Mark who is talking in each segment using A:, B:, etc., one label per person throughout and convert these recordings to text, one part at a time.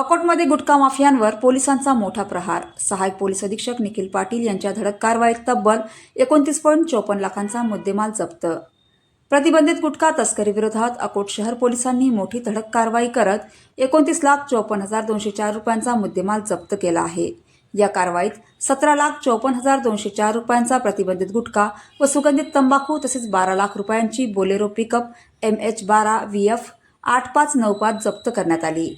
A: अकोटमध्ये गुटखा माफियांवर पोलिसांचा मोठा प्रहार. सहाय्यक पोलीस अधीक्षक निखिल पाटील यांच्या धडक कारवाईत तब्बल 29.54 लाखांचा मुद्देमाल जप्त. प्रतिबंधित गुटखा तस्करीविरोधात अकोट शहर पोलिसांनी मोठी धडक कारवाई करत 29,54,204 रुपयांचा मुद्देमाल जप्त केला आहे. या कारवाईत 17,54,204 रुपयांचा प्रतिबंधित गुटखा व सुगंधित तंबाखू तसेच 12 लाख रुपयांची बोलेरो पिकअप MH12 VF 8595 जप्त करण्यात आली.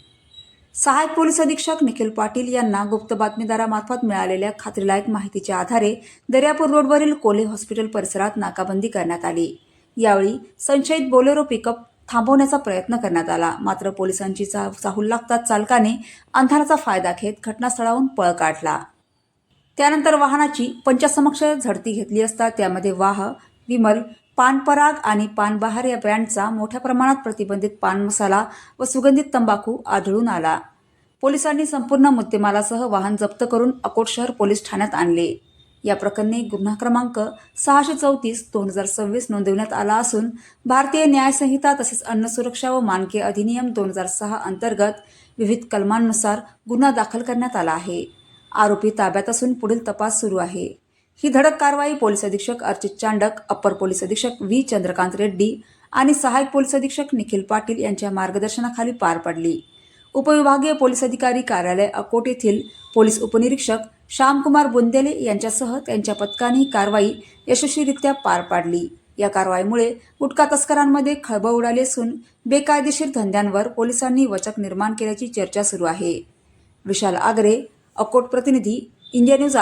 A: सहाय्यक पोलीस अधीक्षक निखिल पाटील यांना गुप्त बातमीदारामार्फत मिळालेल्या खात्रीलायक माहितीच्या आधारे दर्यापूर रोडवरील कोल्हे हॉस्पिटल परिसरात नाकाबंदी करण्यात आली. यावेळी संशयित बोलेरो पिकअप थांबवण्याचा प्रयत्न करण्यात आला, मात्र पोलिसांची चाहूल लागताच चालकाने अंधाराचा फायदा घेत घटनास्थळावरून पळ काढला. त्यानंतर वाहनाची पंचासमक्ष झडती घेतली असता त्यामध्ये वाह, विमल, पान पराग आणि पान बहार या ब्रँडचा मोठ्या प्रमाणात प्रतिबंधित पान मसाला व सुगंधित तंबाखू आढळून आला. पोलिसांनी संपूर्ण मुद्देमालासह वाहन जप्त करून अकोट शहर पोलीस ठाण्यात आणले. या प्रकरणी गुन्हा क्रमांक 634/2026 नोंदवण्यात आला असून भारतीय न्याय संहिता तसेच अन्न सुरक्षा व मानके अधिनियम 2006 अंतर्गत विविध कलमांनुसार गुन्हा दाखल करण्यात आला आहे. आरोपी ताब्यात असून पुढील तपास सुरू आहे. ही धडक कारवाई पोलीस अधीक्षक अर्चित चांडक, अप्पर पोलीस अधीक्षक V. चंद्रकांत रेड्डी आणि सहाय्यक पोलीस अधीक्षक निखिल पाटील यांच्या मार्गदर्शनाखाली पार पडली. उपविभागीय पोलीस अधिकारी कार्यालय अकोट येथील पोलीस उपनिरीक्षक श्यामकुमार बुंदेले यांच्यासह त्यांच्या पथकाने ही कारवाई यशस्वीरित्या पार पाडली. या कारवाईमुळे गुटखा तस्करांमध्ये खळबळ उडाली असून बेकायदेशीर धंद्यांवर पोलिसांनी वचक निर्माण केल्याची चर्चा सुरू आहे. विशाल आगरे, अकोट प्रतिनिधी, इंडिया न्यूज.